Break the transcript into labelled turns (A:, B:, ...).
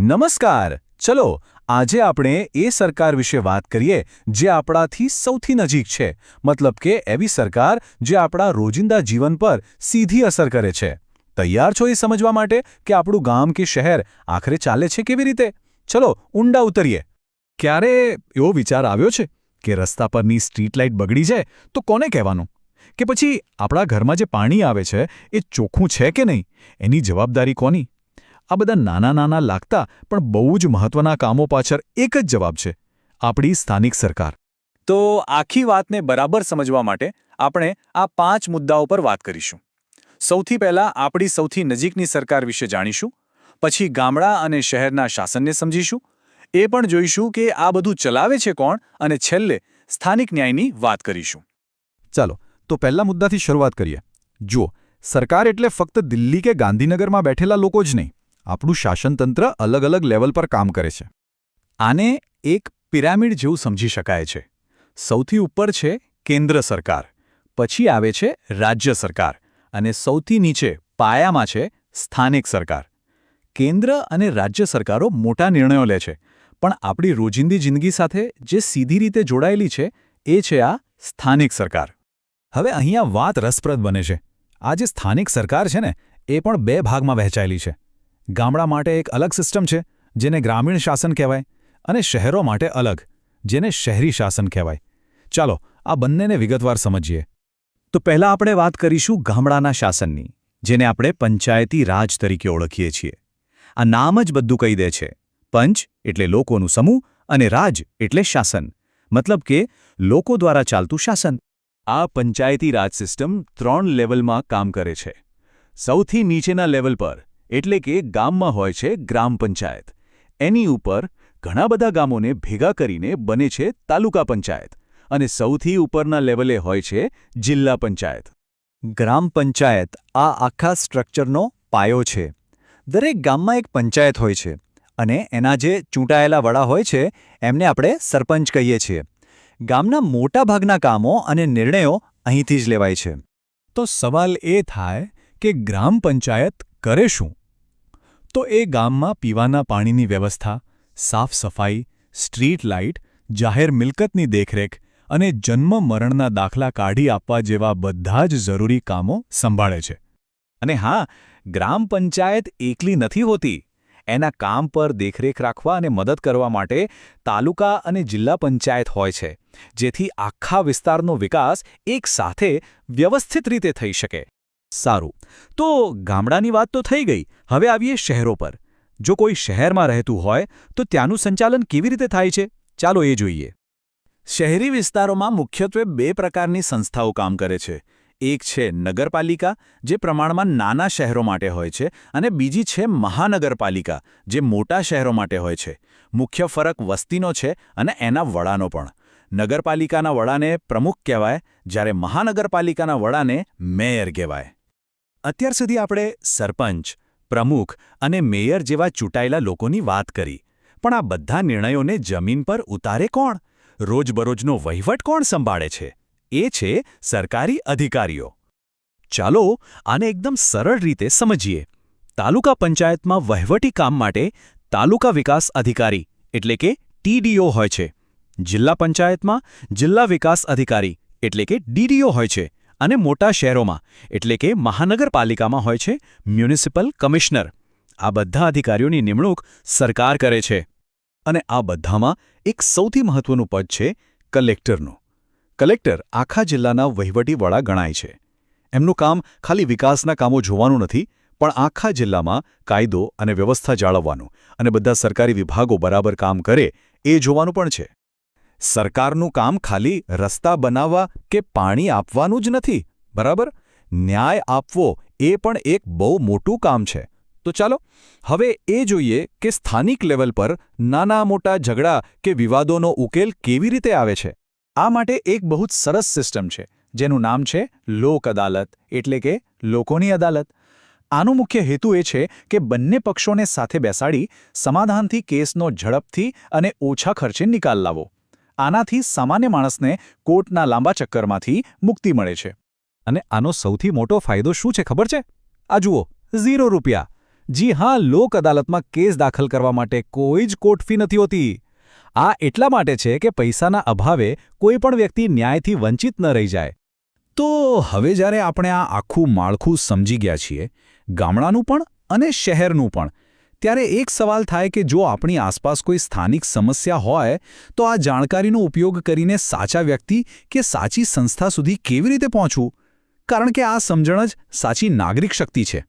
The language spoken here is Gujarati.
A: નમસ્કાર. ચલો આજે આપણે એ સરકાર વિશે વાત કરીએ જે આપણાથી સૌથી નજીક છે, મતલબ કે એવી સરકાર જે આપણા રોજિંદા જીવન પર સીધી અસર કરે છે. તૈયાર છો એ સમજવા માટે કે આપણું ગામ કે શહેર આખરે ચાલે છે કેવી રીતે? ચલો ઊંડા ઉતરીએ. ક્યારે એવો વિચાર આવ્યો છે કે રસ્તા પરની સ્ટ્રીટ લાઇટ બગડી જાય તો કોને કહેવાનું? કે પછી આપણા ઘરમાં જે પાણી આવે છે એ ચોખ્ખું છે કે નહીં એની જવાબદારી કોની? આ બધા નાના નાના લાગતા પણ બહુ જ મહત્વના કામો પાછળ એક જ જવાબ છે: આપણી સ્થાનિક સરકાર. તો આખી વાતને બરાબર સમજવા માટે આપણે આ 5 મુદ્દાઓ પર વાત કરીશું. સૌથી પહેલા આપણી સૌથી નજીકની સરકાર વિશે જાણીશું, પછી ગામડા અને શહેરના શાસનને સમજીશું, એ પણ જોઈશું કે આ બધું ચલાવે છે કોણ, અને છેલ્લે સ્થાનિક ન્યાયની વાત કરીશું. ચાલો તો પહેલા મુદ્દાથી શરૂઆત કરીએ. જુઓ, સરકાર એટલે ફક્ત દિલ્હી કે ગાંધીનગરમાં બેઠેલા લોકો જ નહીં. આપણું શાસનતંત્ર અલગ અલગ લેવલ પર કામ કરે છે. આને એક પિરામિડ જેવું સમજી શકાય છે. સૌથી ઉપર છે કેન્દ્ર સરકાર, પછી આવે છે રાજ્ય સરકાર, અને સૌથી નીચે પાયામાં છે સ્થાનિક સરકાર. કેન્દ્ર અને રાજ્ય સરકારો મોટા નિર્ણયો લે છે, પણ આપણી રોજિંદી જિંદગી સાથે જે સીધી રીતે જોડાયેલી છે એ છે આ સ્થાનિક સરકાર. હવે અહીંયા વાત રસપ્રદ બને છે. આ જે સ્થાનિક સરકાર છે ને એ પણ 2 ભાગમાં વહેંચાયેલી છે. ગામડા માટે એક અલગ સિસ્ટમ છે જેને ગ્રામીણ શાસન કહેવાય, અને શહેરો માટે અલગ જેને શહેરી શાસન કહેવાય. ચાલો આ બંનેને વિગતવાર સમજીએ. તો પહેલા આપણે વાત કરીશું ગામડાના શાસનની, જેને આપણે પંચાયતી રાજ તરીકે ઓળખીએ છીએ. આ નામ જ બધું કહી દે છે. પંચ એટલે લોકોનું સમૂહ અને રાજ એટલે શાસન, મતલબ કે લોકો દ્વારા ચાલતું શાસન. આ પંચાયતી રાજ સિસ્ટમ 3 લેવલમાં કામ કરે છે. સૌથી નીચેના લેવલ પર એટલે કે ગામમાં હોય છે ગ્રામ પંચાયત. એની ઉપર ઘણા બધા ગામોને ભેગા કરીને બને છે તાલુકા પંચાયત, અને સૌથી ઉપરના લેવલે હોય છે જિલ્લા પંચાયત. ગ્રામ પંચાયત આ આખા સ્ટ્રક્ચરનો પાયો છે. દરેક ગામમાં એક પંચાયત હોય છે, અને એના જે ચૂંટાયેલા વડા હોય છે એમને આપણે સરપંચ કહીએ છીએ. ગામના મોટાભાગના કામો અને નિર્ણયો અહીંથી જ લેવાય છે. તો સવાલ એ થાય કે ગ્રામ પંચાયત કરે શું? તો એ ગામમાં પીવાના પાણીની વ્યવસ્થા, સાફ સફાઈ, સ્ટ્રીટ લાઇટ, જાહેર મિલકતની દેખરેખ અને જન્મ મરણના દાખલા કાઢી આપવા જેવા બધા જ જરૂરી કામો સંભાળે છે. અને હા, ગ્રામ પંચાયત એકલી નથી હોતી. એના કામ પર દેખરેખ રાખવા અને મદદ કરવા માટે તાલુકા અને જિલ્લા પંચાયત હોય છે, જેથી આખા વિસ્તારનો વિકાસ એક સાથે વ્યવસ્થિત રીતે થઈ શકે. સારું, તો ગામડાની વાત તો થઈ ગઈ. હવે આવીએ શહેરો પર. જો કોઈ શહેરમાં રહેતું હોય તો ત્યાંનું સંચાલન કેવી રીતે થાય છે? ચાલો એ જોઈએ. શહેરી વિસ્તારોમાં મુખ્યત્વે 2 પ્રકારની સંસ્થાઓ કામ કરે છે. એક છે નગરપાલિકા, જે પ્રમાણમાં નાના શહેરો માટે હોય છે, અને બીજી છે મહાનગરપાલિકા, જે મોટા શહેરો માટે હોય છે. મુખ્ય ફરક વસ્તીનો છે અને એના વડાનો પણ. નગરપાલિકાના વડાને પ્રમુખ કહેવાય, જ્યારે મહાનગરપાલિકાના વડાને મેયર કહેવાય. અત્યાર સુધી આપણે સરપંચ, પ્રમુખ અને મેયર જેવા ચૂંટાયેલા લોકોની વાત કરી, પણ આ બધા નિર્ણયોને જમીન પર ઉતારે કોણ? રોજબરોજનો વહીવટ કોણ સંભાળે છે? એ છે સરકારી અધિકારીઓ. ચાલો આને એકદમ સરળ રીતે સમજીએ. તાલુકા પંચાયતમાં વહીવટી કામ માટે તાલુકા વિકાસ અધિકારી એટલે કે TDO હોય છે. જિલ્લા પંચાયતમાં જિલ્લા વિકાસ અધિકારી એટલે કે DDO હોય છે, અને મોટા શહેરોમાં એટલે કે મહાનગરપાલિકામાં હોય છે મ્યુનિસિપલ કમિશનર. આ બધા અધિકારીઓની નિમણૂક સરકાર કરે છે. અને આ બધામાં એક સૌથી મહત્વનું પદ છે કલેક્ટરનું. કલેક્ટર આખા જિલ્લાના વહીવટી વડા ગણાય છે. એમનું કામ ખાલી વિકાસના કામો જોવાનું નથી, પણ આખા જિલ્લામાં કાયદો અને વ્યવસ્થા જાળવવાનું અને બધા સરકારી વિભાગો બરાબર કામ કરે એ જોવાનું પણ છે. સરકારનું કામ ખાલી રસ્તા બનાવવા કે પાણી આપવાનું જ નથી, બરાબર? ન્યાય આપવો એ પણ એક બહુ મોટું કામ છે. તો ચાલો હવે એ જોઈએ કે સ્થાનિક લેવલ પર નાના મોટા ઝઘડા કે વિવાદોનો ઉકેલ કેવી રીતે આવે છે. આ માટે એક બહુ જ સરસ સિસ્ટમ છે, જેનું નામ છે લોક અદાલત એટલે કે લોકોની અદાલત. આનો મુખ્ય હેતુ એ છે કે બંને પક્ષોને સાથે બેસાડી સમાધાનથી કેસનો ઝડપથી અને ઓછા ખર્ચે નિકાલ લાવો. આનાથી સામાન્ય માણસને કોર્ટના લાંબા ચક્કરમાંથી મુક્તિ મળે છે. અને આનો સૌથી મોટો ફાયદો શું છે ખબર છે? આ જુઓ, 0 રૂપિયા. જી હા, લોક અદાલતમાં કેસ દાખલ કરવા માટે કોઈ જ કોર્ટ ફી નથી હોતી. આ એટલા માટે છે કે પૈસાના અભાવે કોઈ પણ વ્યક્તિ ન્યાયથી વંચિત ન રહી જાય.
B: તો હવે જ્યારે આપણે આ આખું માળખું સમજી ગયા છીએ, ગામડાનું પણ અને શહેરનું પણ, ત્યારે એક સવાલ થાય કે જો આપણી આસપાસ કોઈ સ્થાનિક સમસ્યા હોય તો આ જાણકારીનો ઉપયોગ કરીને સાચા વ્યક્તિ કે સાચી સંસ્થા સુધી કેવી રીતે પહોંચવું? કારણ કે આ સમજણ જ સાચી નાગરિક શક્તિ છે.